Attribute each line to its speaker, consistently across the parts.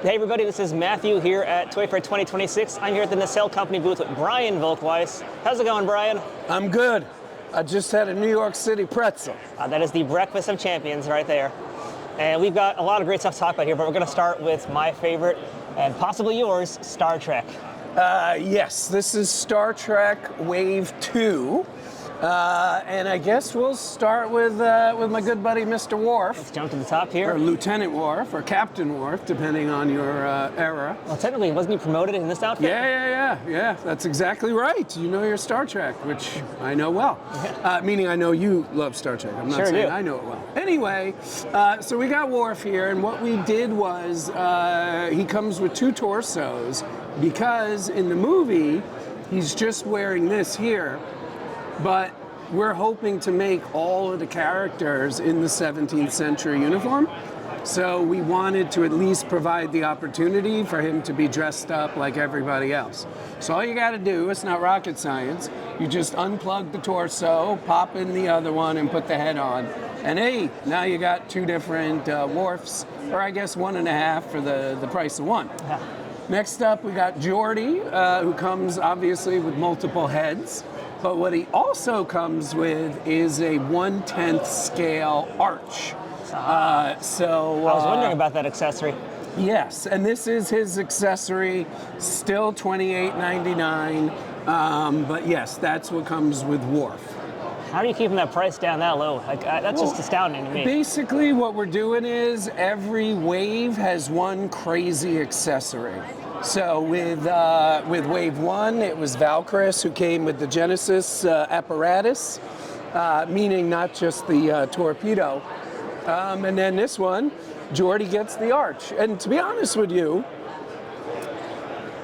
Speaker 1: Hey everybody, this is Matthew here at Toy Fair 2026. I'm here at the Nacelle Company booth with Brian Volk-Weiss. How's it going, Brian?
Speaker 2: I'm good. I just had a New York City pretzel.
Speaker 1: That is the breakfast of champions right there. And we've got a lot of great stuff to talk about here, but we're going to start with my favorite, and possibly yours, Star Trek.
Speaker 2: Yes, this is Star Trek Wave 2. And I guess we'll start with my good buddy, Mr. Worf.
Speaker 1: Let's jump to the top here.
Speaker 2: Or Lieutenant Worf, or Captain Worf, depending on your era.
Speaker 1: Well, technically, wasn't he promoted in this outfit?
Speaker 2: Yeah, that's exactly right. You know your Star Trek, which I know well. Meaning I know you love Star Trek. I'm not saying I know it well. Anyway, so we got Worf here, and what we did was he comes with two torsos, because in the movie, he's just wearing this here. But we're hoping to make all of the characters in the 17th century uniform. So we wanted to at least provide the opportunity for him to be dressed up like everybody else. So all you gotta do, it's not rocket science, you just unplug the torso, pop in the other one, and put the head on. And hey, now you got two different Worfs, or I guess 1.5 for the price of one.
Speaker 1: Yeah.
Speaker 2: Next up, we got Geordi, who comes obviously with multiple heads. But what he also comes with is a 1/10 scale arch.
Speaker 1: I was wondering about that accessory.
Speaker 2: Yes, and this is his accessory, still $28.99. But yes, that's what comes with Worf.
Speaker 1: How are you keeping that price down that low? That's just astounding to me.
Speaker 2: Basically, what we're doing is every wave has one crazy accessory. So with Wave 1, it was Valkyris who came with the Genesis apparatus, meaning not just the torpedo. And then this one, Geordi gets the arch. And to be honest with you,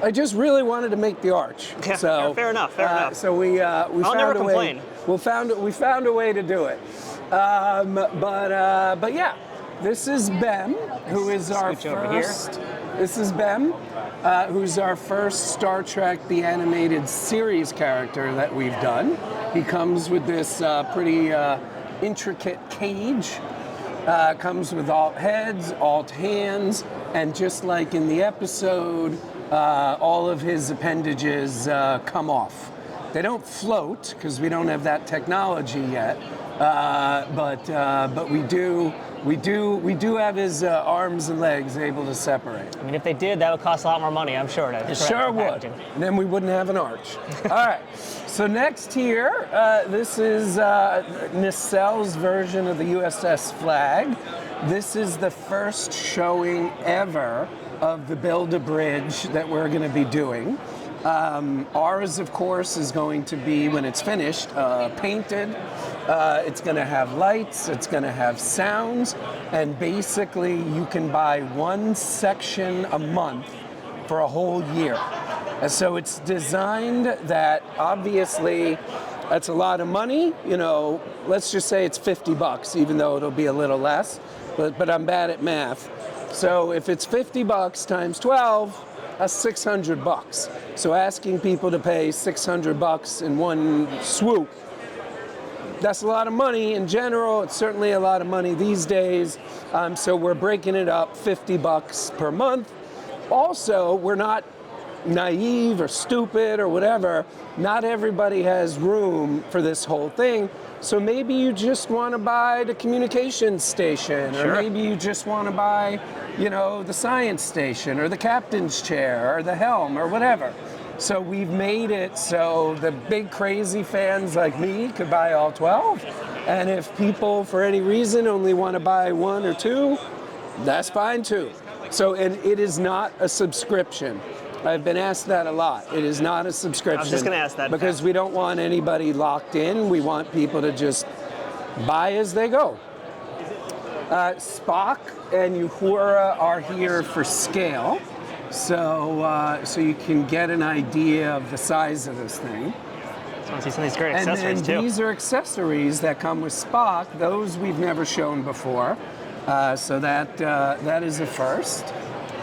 Speaker 2: I just really wanted to make the arch.
Speaker 1: Yeah,
Speaker 2: so
Speaker 1: fair enough.
Speaker 2: So we
Speaker 1: I'll
Speaker 2: found
Speaker 1: never
Speaker 2: a
Speaker 1: complain.
Speaker 2: way. We found a way to do it. But yeah, this is Bem, who is our first. This is Bem, who's our first Star Trek The Animated Series character that we've done. He comes with this pretty intricate cage. Comes with alt heads, alt hands, and just like in the episode, all of his appendages come off. They don't float because we don't have that technology yet, but we do have his arms and legs able to separate.
Speaker 1: I mean, if they did, that would cost a lot more money, I'm sure.
Speaker 2: It sure would. And then we wouldn't have an arch. All right. So next here, this is Nacelle's version of the USS Flag. This is the first showing ever of the Build-A-Bridge that we're going to be doing. Ours, of course, is going to be, when it's finished, painted. It's going to have lights, it's going to have sounds, and basically you can buy one section a month for a whole year. And so it's designed that, obviously, that's a lot of money. You know, let's just say it's $50, even though it'll be a little less, but I'm bad at math. So if it's $50 times 12, that's $600. So asking people to pay $600 in one swoop, that's a lot of money in general. It's certainly a lot of money these days. So we're breaking it up $50 per month. Also, we're not naive or stupid or whatever. Not everybody has room for this whole thing. So maybe you just want to buy the communications station, or maybe you just want to buy, you know, the science station, or the captain's chair, or the helm, or whatever. So we've made it so the big crazy fans like me could buy all 12. And if people, for any reason, only want to buy one or two, that's fine too. So, and it is not a subscription. I've been asked that a lot. It is not a subscription.
Speaker 1: I was just going to ask that.
Speaker 2: Because we don't want anybody locked in. We want people to just buy as they go. Spock and Uhura are here for scale. So you can get an idea of the size of this thing.
Speaker 1: So I want to see some of these great accessories too.
Speaker 2: And these are accessories that come with Spock. Those we've never shown before. So that is a first.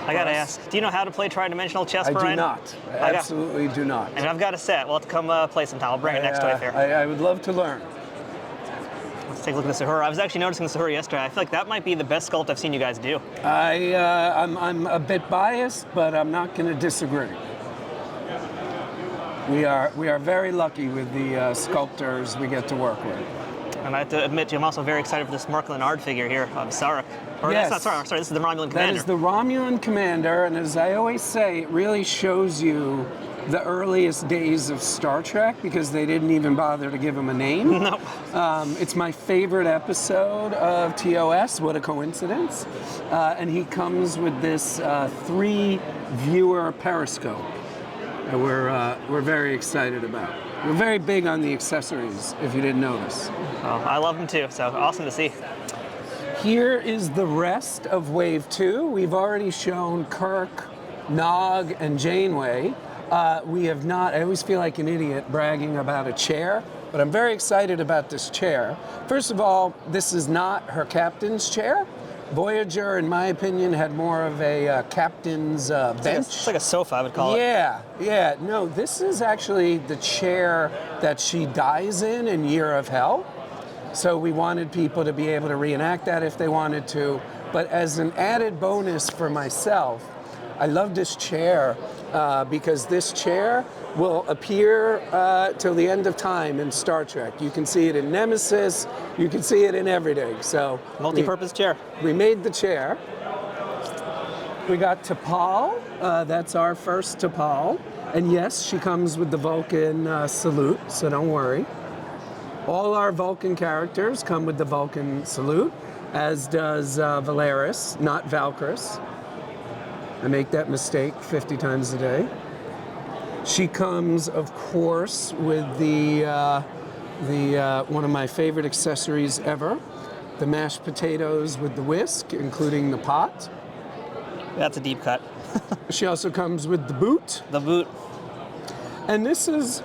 Speaker 1: I gotta ask, do you know how to play tridimensional chess,
Speaker 2: I
Speaker 1: Brian?
Speaker 2: do not. I absolutely do not.
Speaker 1: And I've got a set. We'll have to come play sometime. I'll bring it next Toy Fair.
Speaker 2: I would love to learn.
Speaker 1: Let's take a look at the Sahura. I was actually noticing the Sahura yesterday. I feel like that might be the best sculpt I've seen you guys do.
Speaker 2: I'm a bit biased, but I'm not going to disagree. We are very lucky with the sculptors we get to work with.
Speaker 1: And I have to admit, I'm also very excited for this Merkel and Ard figure here of Sarek. Or
Speaker 2: Yes.
Speaker 1: that's not Sarek, sorry, this is the Romulan commander.
Speaker 2: That is the Romulan commander, and as I always say, it really shows you the earliest days of Star Trek because they didn't even bother to give him a name.
Speaker 1: No.
Speaker 2: It's my favorite episode of TOS, what a coincidence. And he comes with this 3-viewer periscope that we're very excited about. We're very big on the accessories, if you didn't notice.
Speaker 1: Oh, I love them too, so awesome to see.
Speaker 2: Here is the rest of Wave 2. We've already shown Kirk, Nog, and Janeway. We have not, I always feel like an idiot bragging about a chair, but I'm very excited about this chair. First of all, this is not her captain's chair. Voyager, in my opinion, had more of a captain's bench.
Speaker 1: It's like a sofa, I would call it.
Speaker 2: Yeah. No, this is actually the chair that she dies in Year of Hell. So we wanted people to be able to reenact that if they wanted to. But as an added bonus for myself, I love this chair because this chair will appear till the end of time in Star Trek. You can see it in Nemesis, you can see it in everything. So
Speaker 1: Multi-purpose chair.
Speaker 2: we made the chair. We got T'Pol, that's our first T'Pol. And yes, she comes with the Vulcan salute, so don't worry. All our Vulcan characters come with the Vulcan salute, as does Valeris, not Valkyris. I make that mistake 50 times a day. She comes, of course, with the one of my favorite accessories ever, the mashed potatoes with the whisk, including the pot.
Speaker 1: That's a deep cut.
Speaker 2: She also comes with the boot.
Speaker 1: The boot.
Speaker 2: And this is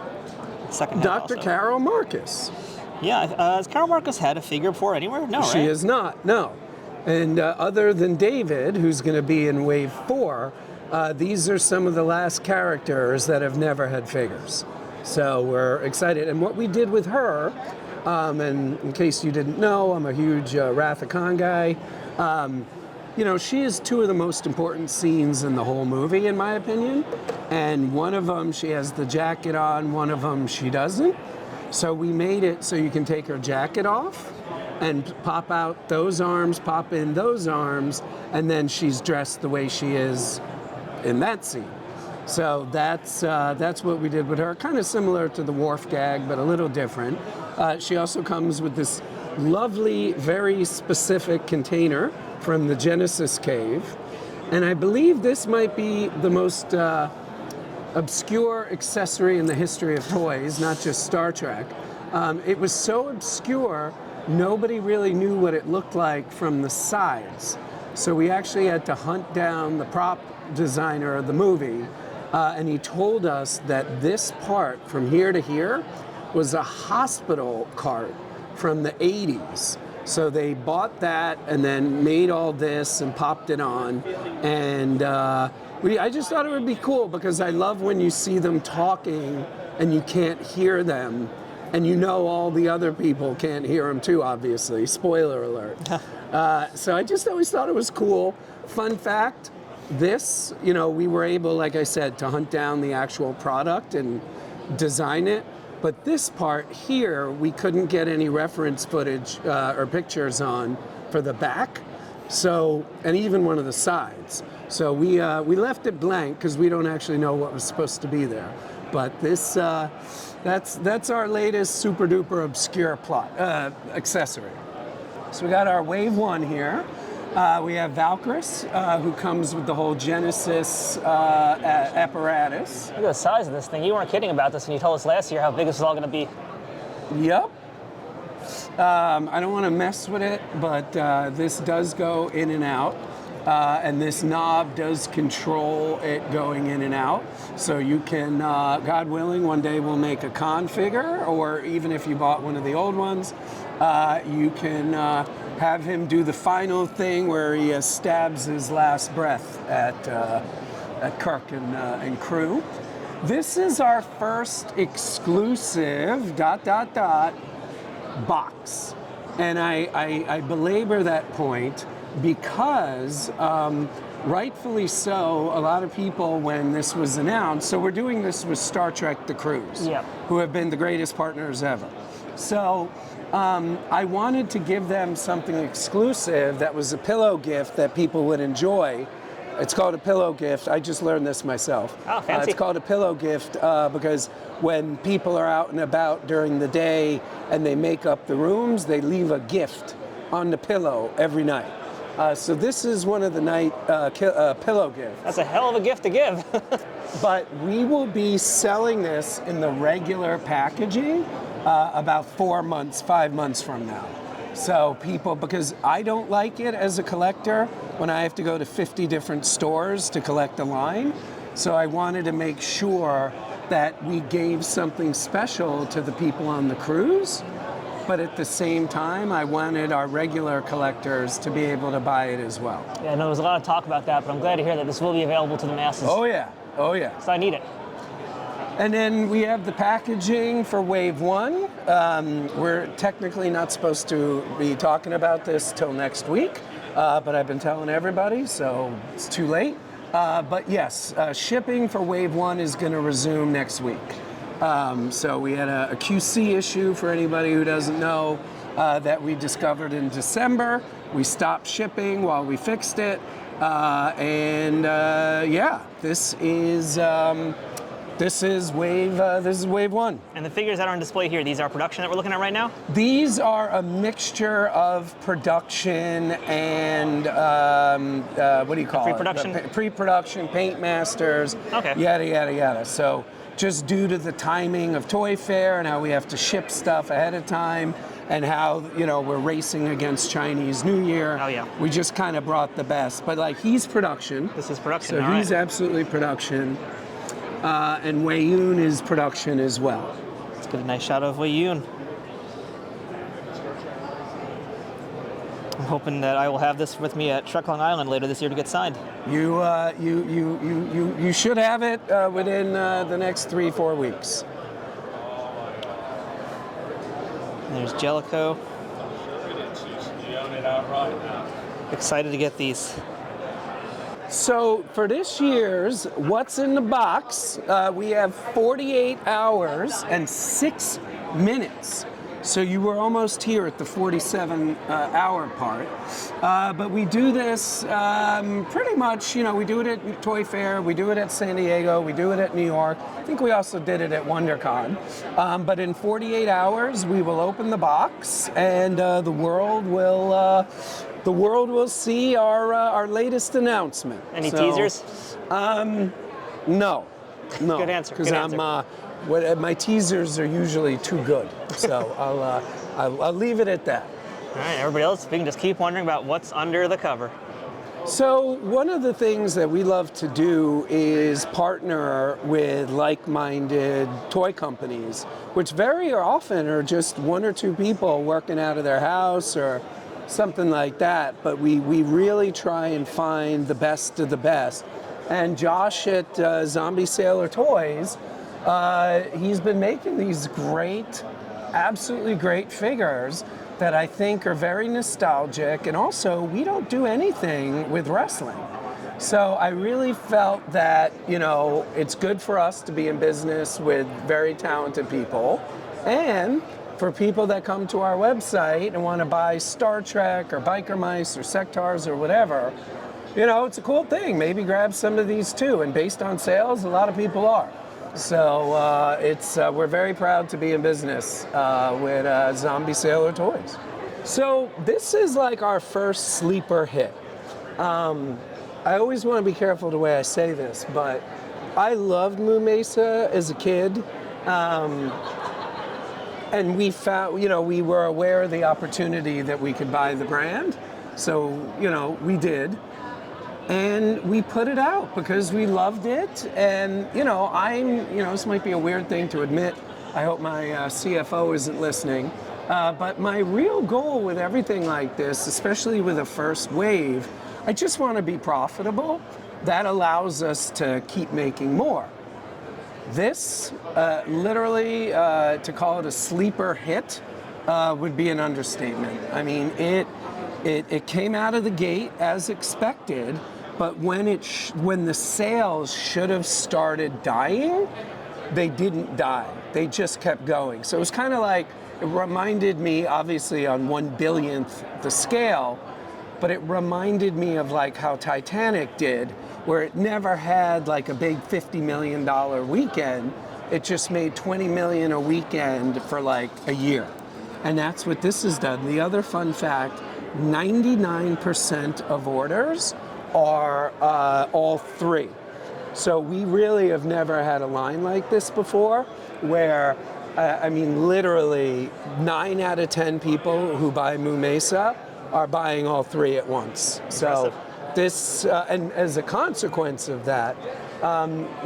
Speaker 1: Second head
Speaker 2: Dr.
Speaker 1: also.
Speaker 2: Carol Marcus.
Speaker 1: Yeah, has Carol Marcus had a figure before anywhere? No, right?
Speaker 2: She is not, no. And other than David, who's going to be in Wave 4, these are some of the last characters that have never had figures. So we're excited. And what we did with her, and in case you didn't know, I'm a huge Wrath of Khan guy. You know, she is two of the most important scenes in the whole movie, in my opinion. And one of them, she has the jacket on, one of them, she doesn't. So we made it so you can take her jacket off and pop out those arms, pop in those arms, and then she's dressed the way she is in that scene. So that's what we did with her. Kind of similar to the Worf gag, but a little different. She also comes with this lovely, very specific container from the Genesis cave. And I believe this might be the most obscure accessory in the history of toys, not just Star Trek. It was so obscure, nobody really knew what it looked like from the sides. So we actually had to hunt down the prop designer of the movie, and he told us that this part from here to here was a hospital cart from the 80s. So they bought that and then made all this and popped it on. And I just thought it would be cool because I love when you see them talking and you can't hear them. And you know all the other people can't hear them too, obviously. Spoiler alert. So I just always thought it was cool. Fun fact, this, you know, we were able, like I said, to hunt down the actual product and design it. But this part here, we couldn't get any reference footage or pictures on for the back. So, and even one of the sides. So we left it blank because we don't actually know what was supposed to be there. But this, that's our latest super duper obscure plot accessory. So we got our Wave 1 here. We have Valkyris, who comes with the whole Genesis apparatus.
Speaker 1: Look at the size of this thing. You weren't kidding about this when you told us last year how big this was all going to be.
Speaker 2: Yep. I don't want to mess with it, but this does go in and out. And this knob does control it going in and out. So you can, God willing, one day we'll make a Khan figure, or even if you bought one of the old ones, you can have him do the final thing where he stabs his last breath at Kirk and crew. This is our first exclusive ... box. And I belabor that point because, rightfully so, a lot of people, when this was announced, so we're doing this with Star Trek The Cruise,
Speaker 1: Yep.
Speaker 2: who have been the greatest partners ever. So I wanted to give them something exclusive that was a pillow gift that people would enjoy. It's called a pillow gift. I just learned this myself.
Speaker 1: Oh, fancy.
Speaker 2: It's called a pillow gift because when people are out and about during the day and they make up the rooms, they leave a gift on the pillow every night. So this is one of the night pillow gifts.
Speaker 1: That's a hell of a gift to give.
Speaker 2: But we will be selling this in the regular packaging about 4 months, 5 months from now. So people, because I don't like it as a collector when I have to go to 50 different stores to collect a line. So I wanted to make sure that we gave something special to the people on the cruise. But at the same time, I wanted our regular collectors to be able to buy it as well.
Speaker 1: Yeah, no, there's a lot of talk about that, but I'm glad to hear that this will be available to the masses.
Speaker 2: Oh yeah, oh yeah.
Speaker 1: So I need it.
Speaker 2: And then we have the packaging for Wave 1. We're technically not supposed to be talking about this till next week, but I've been telling everybody, so it's too late. But yes, shipping for Wave 1 is going to resume next week. So we had a QC issue, for anybody who doesn't know, that we discovered in December. We stopped shipping while we fixed it. Yeah, this is wave 1.
Speaker 1: And the figures that are on display here, these are production that we're looking at right now?
Speaker 2: These are a mixture of production and what do you call
Speaker 1: Pre-production?
Speaker 2: it? Pre-production, paint masters,
Speaker 1: Okay.
Speaker 2: yada, yada, yada. So just due to the timing of Toy Fair and how we have to ship stuff ahead of time and how, we're racing against Chinese New Year,
Speaker 1: Oh, yeah.
Speaker 2: we just kind of brought the best. But like, he's production.
Speaker 1: This is production,
Speaker 2: So
Speaker 1: all
Speaker 2: he's
Speaker 1: right.
Speaker 2: absolutely production. And Wei Yun is production as well.
Speaker 1: Let's get a nice shot of Wei Yun. I'm hoping that I will have this with me at Trek Long Island later this year to get signed.
Speaker 2: You should have it within the next 3-4 weeks.
Speaker 1: And there's Jellicoe. Excited to get these.
Speaker 2: So for this year's What's in the Box, we have 48 hours and 6 minutes. So you were almost here at the 47-hour part. But we do this pretty much, we do it at Toy Fair, we do it at San Diego, we do it at New York. I think we also did it at WonderCon. But in 48 hours, we will open the box and the world will see our latest announcement.
Speaker 1: Any teasers?
Speaker 2: No.
Speaker 1: Good answer.
Speaker 2: Because my teasers are usually too good, so I'll leave it at that.
Speaker 1: All right, everybody else, we can just keep wondering about what's under the cover.
Speaker 2: So one of the things that we love to do is partner with like-minded toy companies, which very often are just 1 or 2 people working out of their house or something like that, but we really try and find the best of the best. And Josh at Zombie Sailor Toys, he's been making these great, absolutely great figures that I think are very nostalgic, and also we don't do anything with wrestling. So I really felt that, it's good for us to be in business with very talented people, and for people that come to our website and want to buy Star Trek or Biker Mice or Sectaurs or whatever, it's a cool thing. Maybe grab some of these too. And based on sales, a lot of people are. So we're very proud to be in business with Zombie Sailor Toys. So this is like our first sleeper hit. I always want to be careful the way I say this, but I loved Moo Mesa as a kid. And we found, we were aware of the opportunity that we could buy the brand. So, we did. And we put it out because we loved it. And, this might be a weird thing to admit. I hope my CFO isn't listening. But my real goal with everything like this, especially with a first wave, I just want to be profitable. That allows us to keep making more. This, literally, to call it a sleeper hit, would be an understatement. I mean, it came out of the gate as expected, but when the sales should have started dying, they didn't die. They just kept going. So it was kind of like, it reminded me, obviously on 1/1000th the scale, but it reminded me of like how Titanic did, where it never had like a big $50 million weekend. It just made $20 million a weekend for like a year. And that's what this has done. The other fun fact, 99% of orders are all 3. So we really have never had a line like this before, where, I mean, literally 9 out of 10 people who buy Moo Mesa are buying all 3 at once. So this, and as a consequence of that,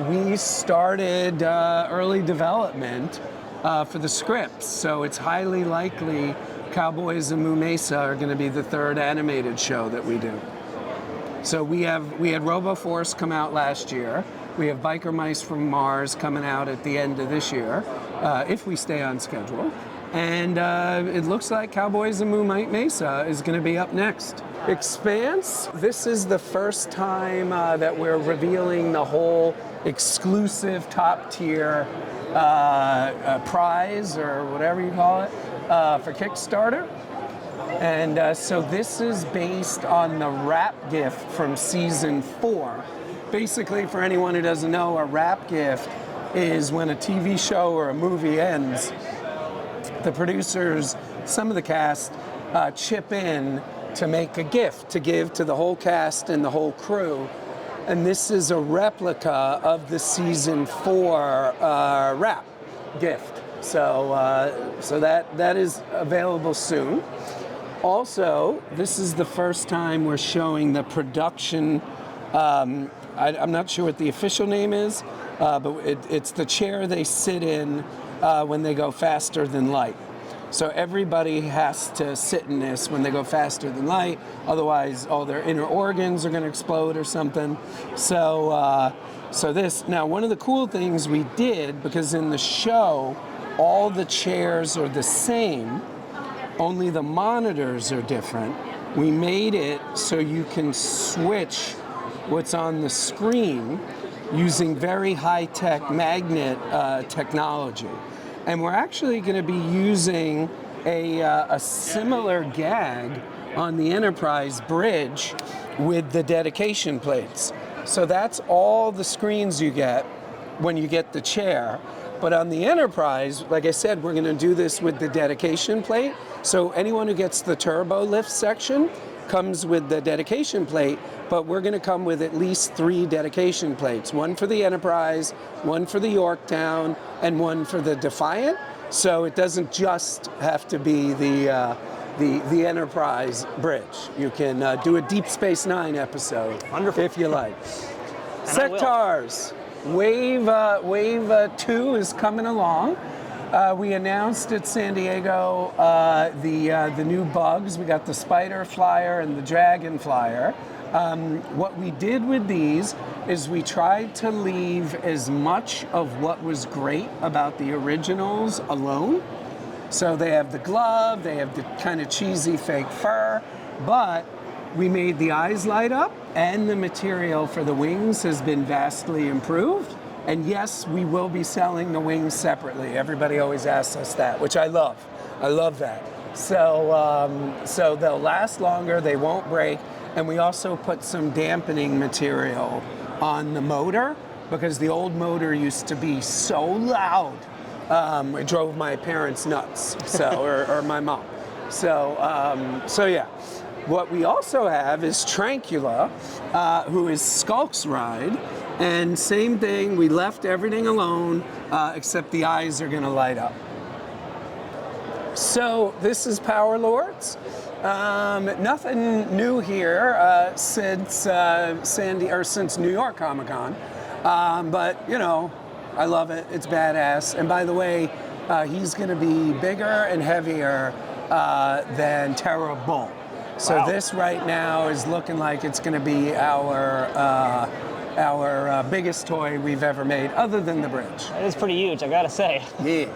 Speaker 2: we started early development for the scripts. So it's highly likely Cowboys of Moo Mesa are going to be the 3rd animated show that we do. So we had Robo Force come out last year. We have Biker Mice from Mars coming out at the end of this year, if we stay on schedule. And it looks like Cowboys of Moo Mesa is going to be up next. Expanse, this is the first time that we're revealing the whole exclusive top tier prize, or whatever you call it, for Kickstarter. And so this is based on the wrap gift from season 4. Basically, for anyone who doesn't know, a wrap gift is when a TV show or a movie ends, the producers, some of the cast, chip in to make a gift to give to the whole cast and the whole crew. And this is a replica of the season 4 wrap gift. So that is available soon. Also, this is the first time we're showing the production. I'm not sure what the official name is, but it's the chair they sit in when they go faster than light. So everybody has to sit in this when they go faster than light, otherwise all their inner organs are going to explode or something. So this, now one of the cool things we did, because in the show all the chairs are the same, only the monitors are different, we made it so you can switch what's on the screen using very high-tech magnet technology. And we're actually going to be using a similar gag on the Enterprise bridge with the dedication plates. So that's all the screens you get when you get the chair. But on the Enterprise, like I said, we're going to do this with the dedication plate. So anyone who gets the turbo lift section comes with the dedication plate, but we're going to come with at least 3 dedication plates. One for the Enterprise, one for the Yorktown, and one for the Defiant. So it doesn't just have to be the Enterprise bridge. You can do a Deep Space Nine episode. Wonderful. If you like. Sectaurs. Wave 2 is coming along. We announced at San Diego the new bugs. We got the Spider Flyer and the Dragon Flyer. What we did with these is we tried to leave as much of what was great about the originals alone. So they have the glove, they have the kind of cheesy fake fur, but we made the eyes light up, and the material for the wings has been vastly improved. And yes, we will be selling the wings separately. Everybody always asks us that, which I love. I love that. So they'll last longer, they won't break, and we also put some dampening material on the motor, because the old motor used to be so loud. It drove my parents nuts, or my mom. So yeah. What we also have is Trancula, who is Skulk's ride, and same thing, we left everything alone, except the eyes are gonna light up. So this is Power Lords. Nothing new here since New York Comic Con, but you know, I love it. It's badass. And by the way, he's going to be bigger and heavier than Terra Bull. So wow. This right now is looking like it's going to be our biggest toy we've ever made, other than the bridge.
Speaker 1: It is pretty huge, I gotta say.
Speaker 2: Yeah.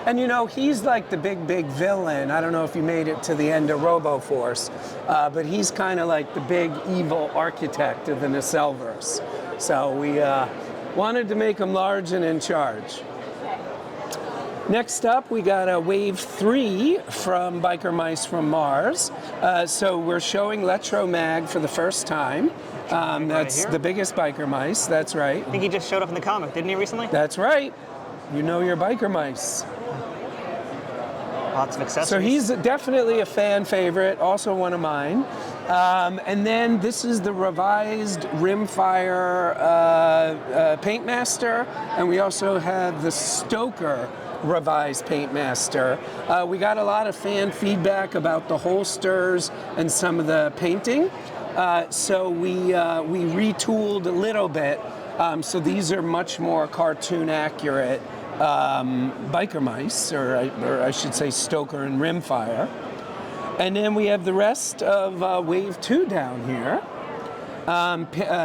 Speaker 2: And you know, he's like the big villain. I don't know if you made it to the end of Robo Force, but he's kind of like the big evil architect of the Nacelleverse. So we wanted to make him large and in charge. Next up, we got a Wave 3 from Biker Mice from Mars. So we're showing Letromag for the first time. That's the biggest Biker Mice, that's right.
Speaker 1: I think he just showed up in the comic, didn't he, recently?
Speaker 2: That's right. You know your Biker Mice.
Speaker 1: Lots of accessories.
Speaker 2: So he's definitely a fan favorite, also one of mine. And then this is the revised Rimfire Paintmaster, and we also have the Stoker revised Paintmaster. We got a lot of fan feedback about the holsters and some of the painting, so we retooled a little bit. So these are much more cartoon accurate Biker Mice, or I should say Stoker and Rimfire. And then we have the rest of Wave 2 down here.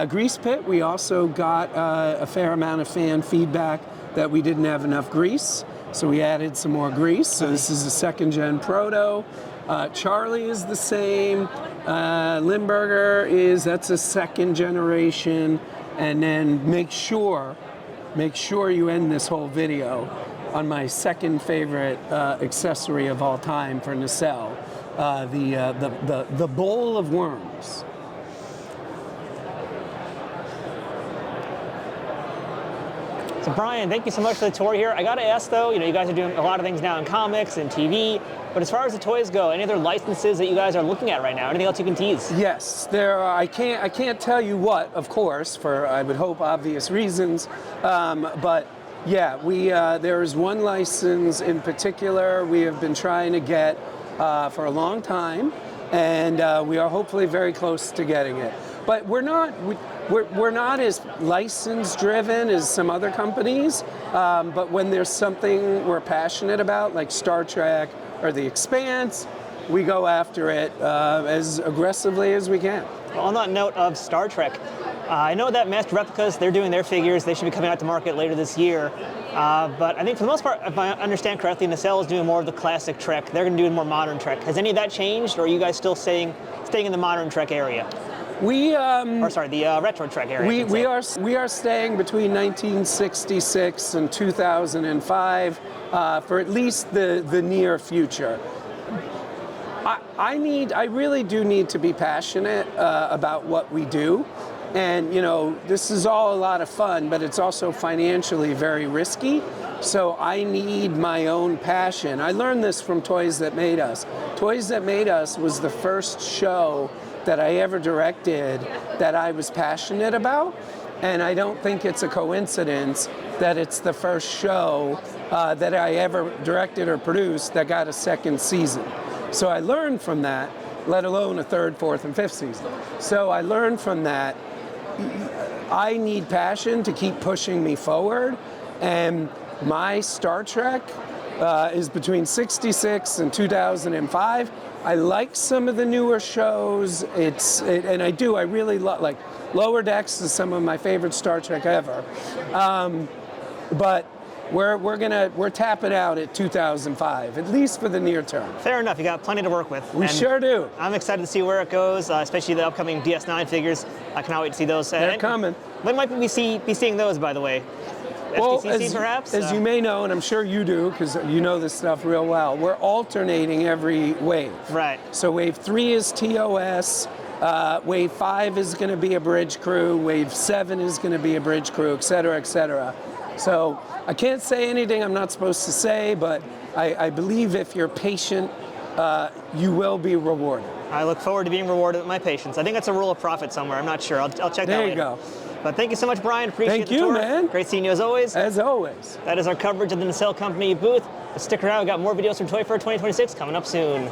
Speaker 2: Grease Pit, we also got a fair amount of fan feedback that we didn't have enough grease, so we added some more grease. So this is a second gen proto. Charlie is the same. Limburger that's a second generation. And then make sure you end this whole video on my second favorite accessory of all time for Nacelle, the bowl of worms.
Speaker 1: So Brian, thank you so much for the tour here. I gotta ask though, you guys are doing a lot of things now in comics and TV, but as far as the toys go, any other licenses that you guys are looking at right now? Anything else you can tease?
Speaker 2: Yes, there are. I can't tell you what, of course, for I would hope obvious reasons, but yeah, there is one license in particular we have been trying to get for a long time, and we are hopefully very close to getting it. But we're not as license driven as some other companies, but when there's something we're passionate about, like Star Trek or The Expanse, we go after it as aggressively as we can.
Speaker 1: Well, on that note of Star Trek, I know that Master Replicas, they're doing their figures. They should be coming out to market later this year. But I think for the most part, if I understand correctly, Nacelle is doing more of the classic Trek. They're going to do more modern Trek. Has any of that changed, or are you guys still staying in the modern Trek area? The retro Trek area.
Speaker 2: We are staying between 1966 and 2005 for at least the near future. I really do need to be passionate about what we do. And, this is all a lot of fun, but it's also financially very risky. So I need my own passion. I learned this from Toys That Made Us. Toys That Made Us was the first show that I ever directed that I was passionate about. And I don't think it's a coincidence that it's the first show that I ever directed or produced that got a second season. So I learned from that, let alone a third, fourth, and fifth season. So I learned from that. I need passion to keep pushing me forward, and my Star Trek is between 66 and 2005. I like some of the newer shows. I really love, like, Lower Decks is some of my favorite Star Trek ever. But we're tapping out at 2005, at least for the near term.
Speaker 1: Fair enough. You got plenty to work with.
Speaker 2: We sure do.
Speaker 1: I'm excited to see where it goes, especially the upcoming DS9 figures. I cannot wait to see those.
Speaker 2: They're coming.
Speaker 1: When might we be seeing those, by the way?
Speaker 2: Well,
Speaker 1: FTCC, perhaps?
Speaker 2: As you may know, and I'm sure you do, because you know this stuff real well, we're alternating every wave.
Speaker 1: Right.
Speaker 2: So Wave 3 is TOS. Wave 5 is going to be a bridge crew. Wave 7 is going to be a bridge crew, et cetera, et cetera. So I can't say anything I'm not supposed to say, but I believe if you're patient, you will be rewarded.
Speaker 1: I look forward to being rewarded with my patience. I think that's a rule of profit somewhere. I'm not sure. I'll check that later.
Speaker 2: There you go.
Speaker 1: But thank you so much, Brian. Appreciate the
Speaker 2: Thank
Speaker 1: tour.
Speaker 2: you, man.
Speaker 1: Great seeing you as always.
Speaker 2: As always.
Speaker 1: That is our coverage of the Nacelle Company booth. Stick around. We've got more videos from Toy Fair 2026 coming up soon.